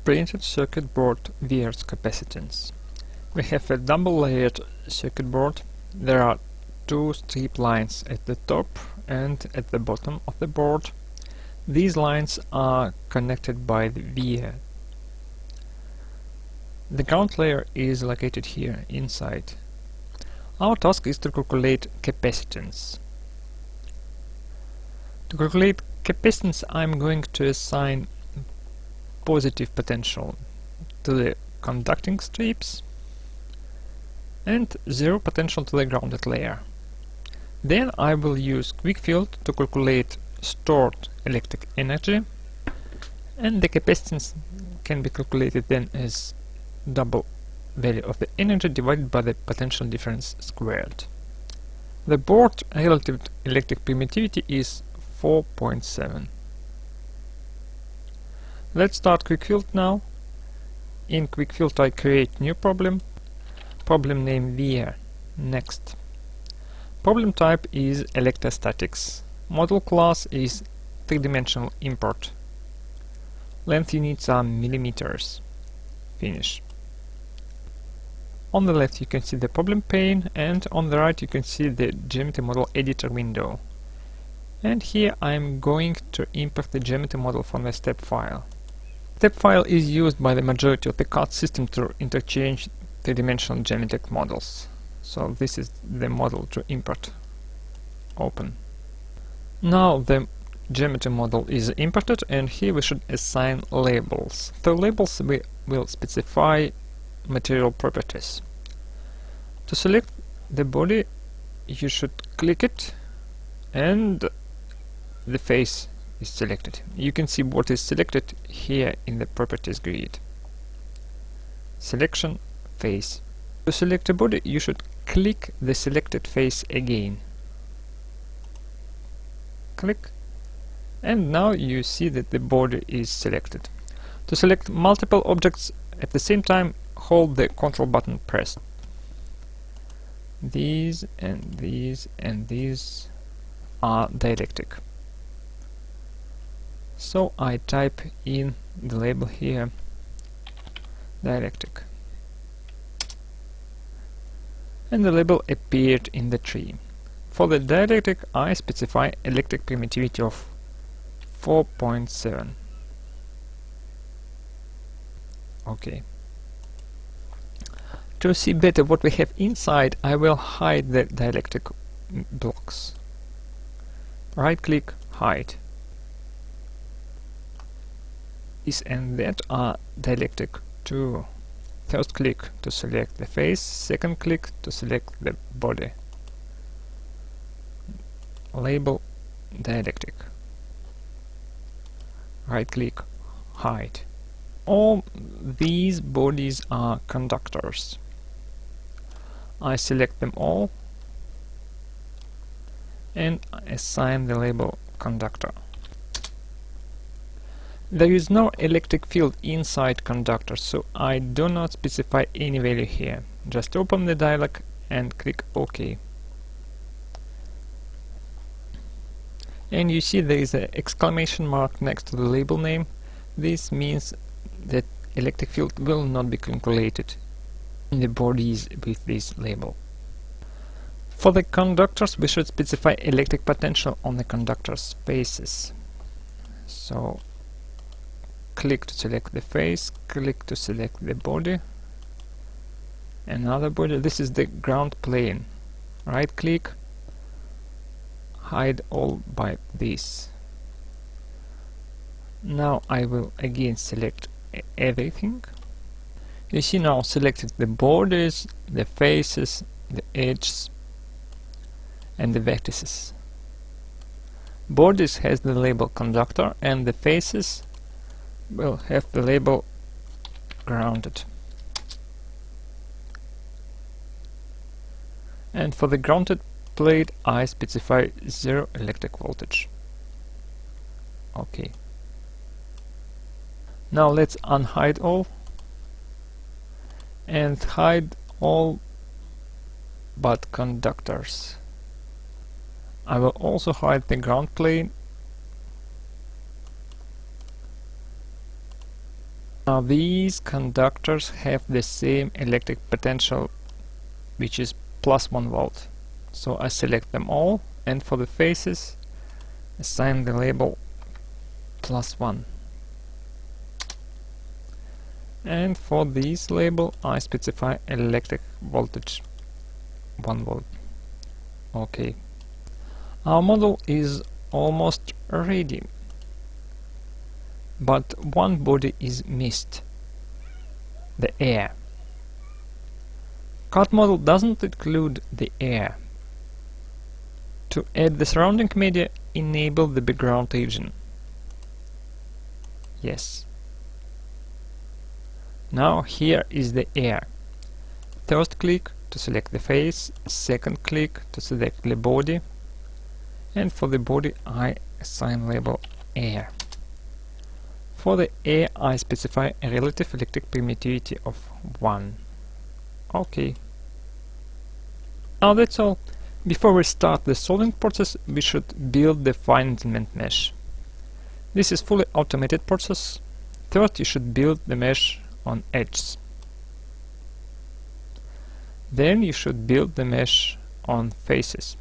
printed circuit board Weir's capacitance. We have a double-layered circuit board. There are two strip lines at the top and at the bottom of the board. These lines are connected by the weir. The ground layer is located here inside. Our task is to calculate capacitance. To calculate capacitance, I'm going to assign positive potential to the conducting strips and zero potential to the grounded layer. Then I will use QuickField to calculate stored electric energy, and the capacitance can be calculated then as double value of the energy divided by the potential difference squared. The board relative electric permittivity is 4.7. Let's start QuickField now. In QuickField I create new problem name weir. Next. Problem type is electrostatics. Model class is three-dimensional import. Length units are millimeters. Finish. On the left you can see the problem pane, and on the right you can see the geometry model editor window. And here I am going to import the geometry model from the step file. Step file is used by the majority of the CAD system to interchange three-dimensional geometric models. So this is the model to import. Open. Now the geometry model is imported, and here we should assign labels. Through labels we will specify material properties. To select the body you should click it and the face is selected. You can see what is selected here in the properties grid. Selection, face. To select a body you should click the selected face again. Click, and now you see that the body is selected. To select multiple objects at the same time, hold the Ctrl button pressed. These and these and these are dielectric. So I type in the label here, dielectric. And the label appeared in the tree. For the dielectric I specify electric permittivity of 4.7. Okay. To see better what we have inside, I will hide the dielectric blocks. Right click, hide. This and that are dielectric too. First click to select the face, second click to select the body. Label dielectric. Right click, hide. All these bodies are conductors. I select them all and assign the label conductor. There is no electric field inside conductor, so I do not specify any value here. Just open the dialog and click OK. And you see there is an exclamation mark next to the label name. This means that electric field will not be calculated in the bodies with this label. For the conductors we should specify electric potential on the conductors' faces. So click to select the face, click to select the body, another body. This is the ground plane. Right click, hide all by this. Now I will again select everything. You see now selected the borders, the faces, the edges and the vertices. Borders has the label conductor and the faces will have the label grounded. And for the grounded plate I specify 0 electric voltage. OK. Now let's unhide all and hide all but conductors. I will also hide the ground plane. These conductors have the same electric potential, which is plus 1 volt. So I select them all, and for the faces assign the label plus 1. And for this label I specify electric voltage 1 volt. Okay. Our model is almost ready, but one body is missed: the air. CAD model doesn't include the air. To add the surrounding media, enable the background region. Yes. Now here is the air. First click to select the face, second click to select the body, and for the body I assign label air. For the air I specify a relative electric permittivity of 1. Okay. Now that's all. Before we start the solving process, we should build the fine element mesh. This is fully automated process. First you should build the mesh on edges. Then you should build the mesh on faces.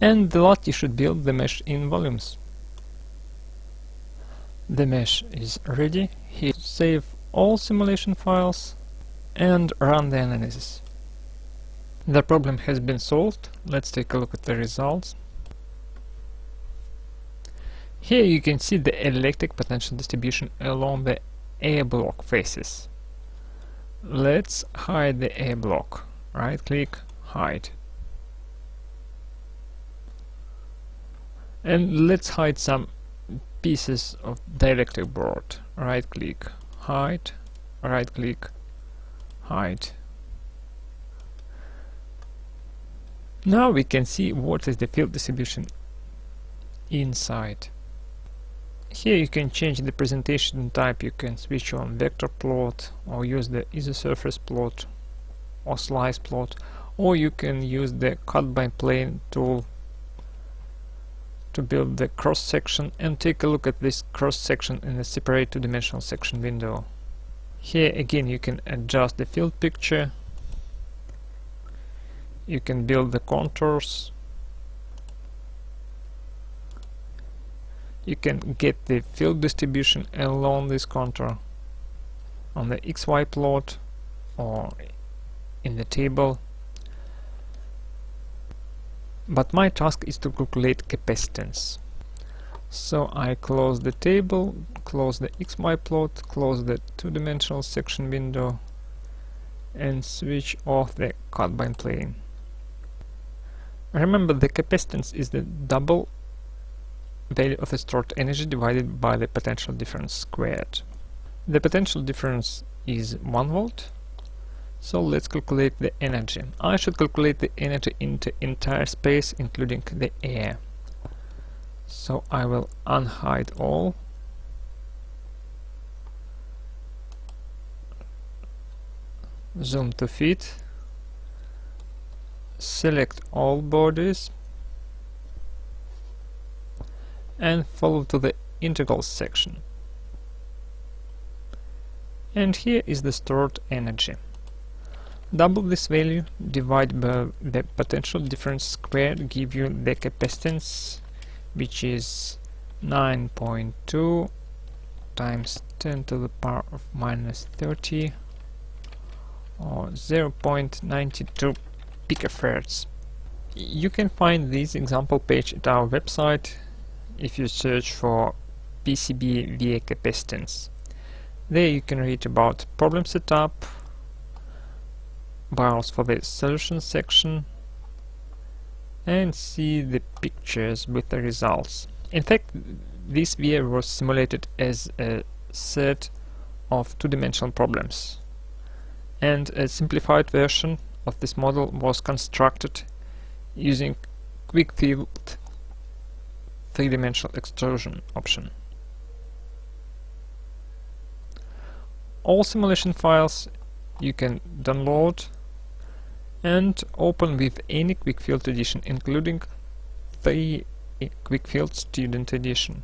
And the last you should build the mesh in volumes. The mesh is ready. Here save all simulation files and run the analysis. The problem has been solved. Let's take a look at the results. Here you can see the electric potential distribution along the A block faces. Let's hide the A block. Right click, hide. And let's hide some pieces of dielectric board. Right click, hide, right click, hide. Now we can see what is the field distribution inside. Here you can change the presentation type. You can switch on vector plot, or use the isosurface plot or slice plot, or you can use the cut by plane tool to build the cross section and take a look at this cross section in a separate two-dimensional section window. Here again you can adjust the field picture. You can build the contours. You can get the field distribution along this contour on the XY plot or in the table. But my task is to calculate capacitance. So I close the table, close the XY plot, close the two-dimensional section window, and switch off the cut by plane. Remember, the capacitance is the double value of the stored energy divided by the potential difference squared. The potential difference is 1 volt, so let's calculate the energy. I should calculate the energy into entire space, including the air. So I will unhide all, zoom to fit, select all bodies, and follow to the integral section. And here is the stored energy. Double this value, divide by the potential difference squared, give you the capacitance, which is 9.2 times 10 to the power of minus 30, or 0.92 picofarads. You can find this example page at our website if you search for PCB via capacitance. There you can read about problem setup, BIOS for the solution section, and see the pictures with the results. In fact, this VIA was simulated as a set of two-dimensional problems, and a simplified version of this model was constructed using QuickField three-dimensional extrusion option. All simulation files you can download and open with any QuickField edition, including the QuickField Student Edition.